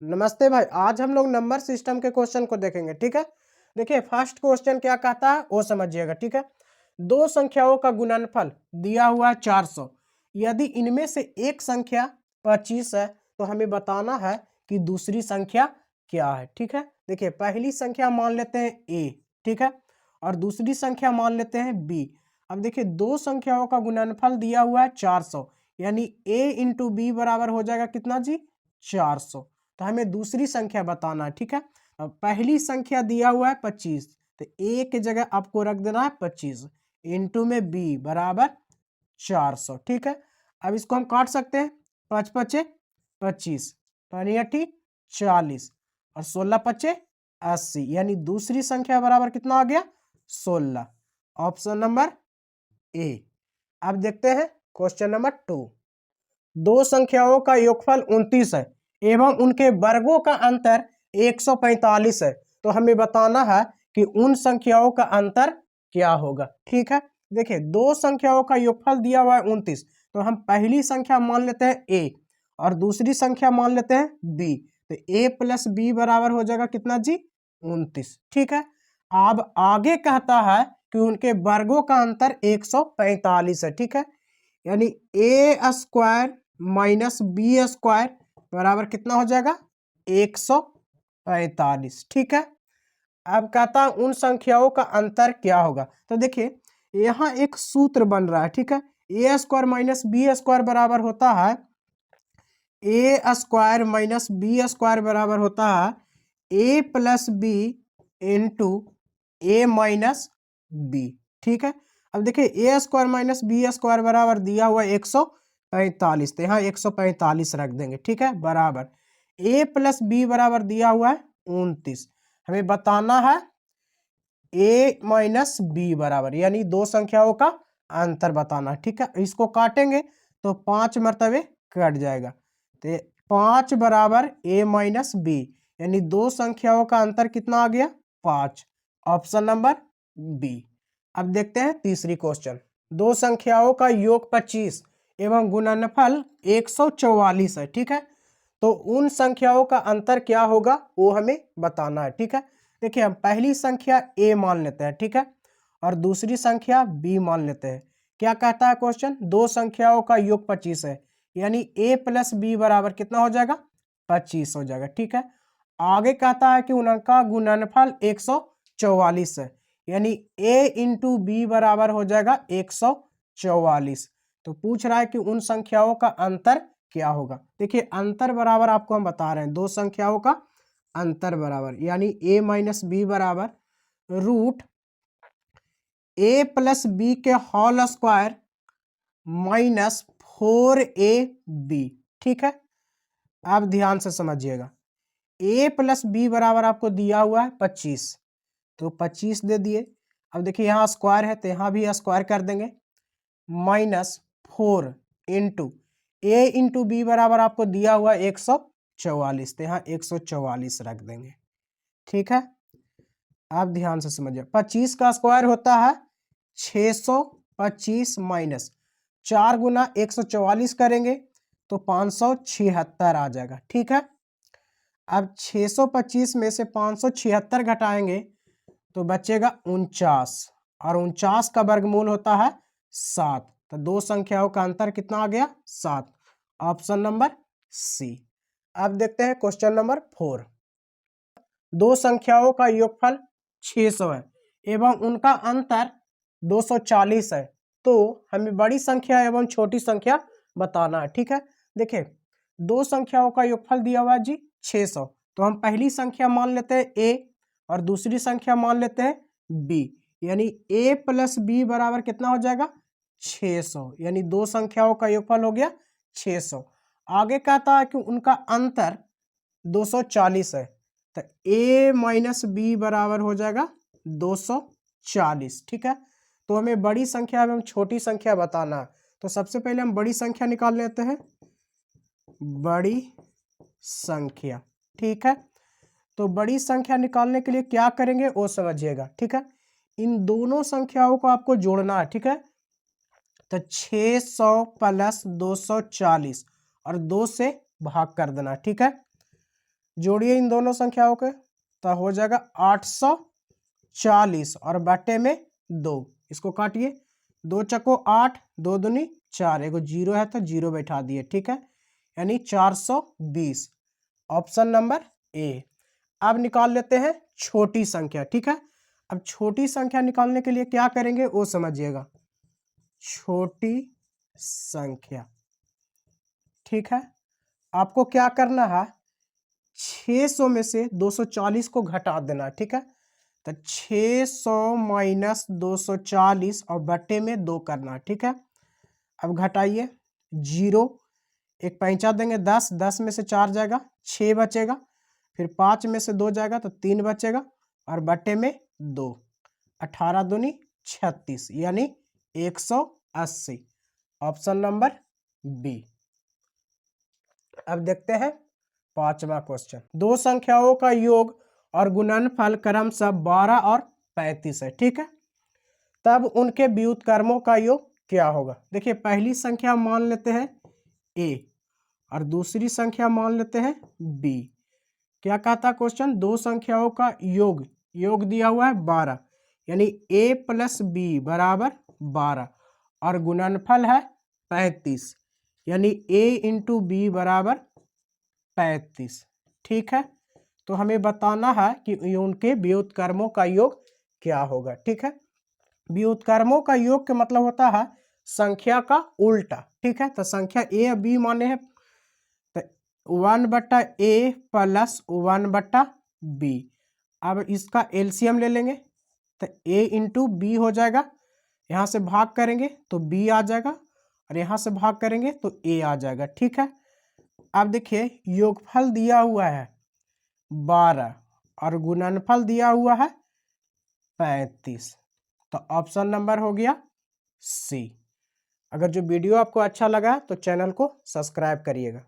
नमस्ते भाई। आज हम लोग नंबर सिस्टम के क्वेश्चन को देखेंगे। ठीक है, देखिए फर्स्ट क्वेश्चन क्या कहता है वो समझिएगा। ठीक है, दो संख्याओं का गुणनफल दिया हुआ है 400। यदि इनमें से एक संख्या 25 है तो हमें बताना है कि दूसरी संख्या क्या है। ठीक है, देखिए पहली संख्या मान लेते हैं ए, ठीक है, और दूसरी संख्या मान लेते हैं बी। अब देखिए दो संख्याओं का गुणनफल दिया हुआ है 400, यानी a इंटू बी बराबर हो जाएगा कितना जी, 400। तो हमें दूसरी संख्या बताना है। ठीक है, अब पहली संख्या दिया हुआ है 25, तो ए की जगह आपको रख देना है 25 इंटू में बी बराबर 400। ठीक है, अब इसको हम काट सकते हैं, 5 पचे 25, 40 और 16 पचे 80, यानी दूसरी संख्या बराबर कितना आ गया, 16। Option number A. अब देखते हैं क्वेश्चन नंबर 2। दो संख्याओं का योगफल 29 है एवं उनके वर्गों का अंतर 145 है, तो हमें बताना है कि उन संख्याओं का अंतर क्या होगा। ठीक है, देखिए दो संख्याओं का योगफल दिया हुआ है 29, तो हम पहली संख्या मान लेते हैं ए और दूसरी संख्या मान लेते हैं बी। तो ए प्लस बी बराबर हो जाएगा कितना जी, 29। ठीक है, अब आगे कहता है कि उनके वर्गों का अंतर 145 है। ठीक है, यानी ए स्क्वायर माइनस बी स्क्वायर बराबर कितना हो जाएगा, 145। ठीक है, अब कहता है उन संख्याओं का अंतर क्या होगा। तो देखिए यहाँ एक सूत्र बन रहा है। ठीक है, ए स्क्वायर माइनस बी स्क्वायर बराबर होता है, ए स्क्वायर माइनस बी स्क्वायर बराबर होता है ए प्लस बी इंटू ए माइनस बी। ठीक है, अब देखिए ए स्क्वायर माइनस बी स्क्वायर बराबर दिया हुआ 145, तो यहाँ 145 रख देंगे। ठीक है, बराबर ए प्लस बी बराबर दिया हुआ है 29। हमें बताना है ए माइनस बी बराबर, यानी दो संख्याओं का अंतर बताना है। ठीक है, इसको काटेंगे तो 5 मरतबे कट जाएगा, तो 5 बराबर ए माइनस बी, यानी दो संख्याओं का अंतर कितना आ गया, 5। Option number B. अब देखते हैं तीसरी क्वेश्चन। दो संख्याओं का योग 25 एवं गुणनफल 144 है। ठीक है, तो उन संख्याओं का अंतर क्या होगा वो हमें बताना है। ठीक है, देखिए हम पहली संख्या ए मान लेते हैं। ठीक है, और दूसरी संख्या बी मान लेते हैं। क्या कहता है क्वेश्चन, दो संख्याओं का योग 25 है, यानी ए प्लस बी बराबर कितना हो जाएगा, 25 हो जाएगा। ठीक है, आगे कहता है कि उनका गुणनफल 144 है, यानी ए इंटू बी बराबर हो जाएगा 144। तो पूछ रहा है कि उन संख्याओं का अंतर क्या होगा। देखिए अंतर बराबर आपको हम बता रहे हैं, दो संख्याओं का अंतर बराबर, यानी a माइनस बी बराबर रूट ए प्लस बी के होल स्क्वायर माइनस 4ab। ठीक है, आप ध्यान से समझिएगा, a प्लस बी बराबर आपको दिया हुआ है 25, तो 25 दे दिए। अब देखिए यहाँ स्क्वायर है तो यहाँ भी स्क्वायर कर देंगे, माइनस 4 इंटू ए इंटू बी बराबर आपको दिया हुआ 144, तो यहाँ 144 रख देंगे। ठीक है, आप ध्यान से समझिए, 25 का स्क्वायर होता है 625 माइनस 4 गुना 144 करेंगे तो 576 आ जाएगा। ठीक है, अब 625 में से 576 घटाएंगे तो बचेगा 49, और 49 का वर्गमूल होता है 7, तो दो संख्याओं का अंतर कितना आ गया, 7। Option number C. अब देखते हैं क्वेश्चन नंबर 4। दो संख्याओं का योगफल 600 है एवं उनका अंतर 240 है, तो हमें बड़ी संख्या एवं छोटी संख्या बताना है। ठीक है, देखिए दो संख्याओं का योगफल दिया हुआ है जी 600, तो हम पहली संख्या मान लेते हैं a और दूसरी संख्या मान लेते हैं b, यानी a प्लस बी बराबर कितना हो जाएगा, 600, यानी दो संख्याओं का योगफल हो गया 600। आगे कहता है कि उनका अंतर 240 है, तो a माइनस बी बराबर हो जाएगा 240। ठीक है, तो हमें बड़ी संख्या एवं छोटी संख्या बताना है। तो सबसे पहले हम बड़ी संख्या निकाल लेते हैं, बड़ी संख्या। ठीक है, तो बड़ी संख्या निकालने के लिए क्या करेंगे वो समझिएगा। ठीक है, इन दोनों संख्याओं को आपको जोड़ना है। ठीक है, तो 600 प्लस 240 और 2 से भाग कर देना। ठीक है, जोड़िए इन दोनों संख्याओं के तो हो जाएगा 840 और बटे में 2, इसको काटिए, 2 चको 8, 2 दूनी 4, एगो जीरो है तो जीरो बैठा दिए, ठीक है, यानी 420, ऑप्शन नंबर ए। अब निकाल लेते हैं छोटी संख्या, ठीक है। अब छोटी संख्या निकालने के लिए क्या करेंगे वो समझिएगा। छोटी संख्या, ठीक है, आपको क्या करना है, 600 में से 240 को घटा देना, ठीक है। तो 600 माइनस 240 और बटे में 2 करना, ठीक है। अब घटाइए, जीरो, एक पैंचा देंगे 10, 10 में से 4 जाएगा 6 बचेगा, फिर 5 में से 2 जाएगा तो 3 बचेगा और बटे में 2, 18 दूनी 36 यानी 180, ऑप्शन नंबर बी। अब देखते हैं 5वां क्वेश्चन। दो संख्याओं का योग और गुणनफल क्रमशः 12 और 35 है, ठीक है। तब उनके व्युत्क्रमों का योग क्या होगा। देखिए पहली संख्या मान लेते हैं a और दूसरी संख्या मान लेते हैं b। क्या कहता क्वेश्चन, दो संख्याओं का योग, योग दिया हुआ है 12 यानी a प्लस b बराबर 12 और गुणनफल है 35 यानी a इंटू बी बराबर 35, ठीक है। तो हमें बताना है कि उनके व्युत्क्रमों का योग क्या होगा, ठीक है। व्युत्क्रमों का योग का मतलब होता है संख्या का उल्टा, ठीक है। तो संख्या ए और बी माने हैं तो 1/a प्लस 1/b। अब इसका एलसीएम ले लेंगे तो a इंटू बी हो जाएगा, यहाँ से भाग करेंगे तो b आ जाएगा और यहाँ से भाग करेंगे तो a आ जाएगा, ठीक है। अब देखिए योगफल दिया हुआ है 12 और गुणनफल दिया हुआ है 35, तो ऑप्शन नंबर हो गया सी। अगर जो वीडियो आपको अच्छा लगा तो चैनल को सब्सक्राइब करिएगा।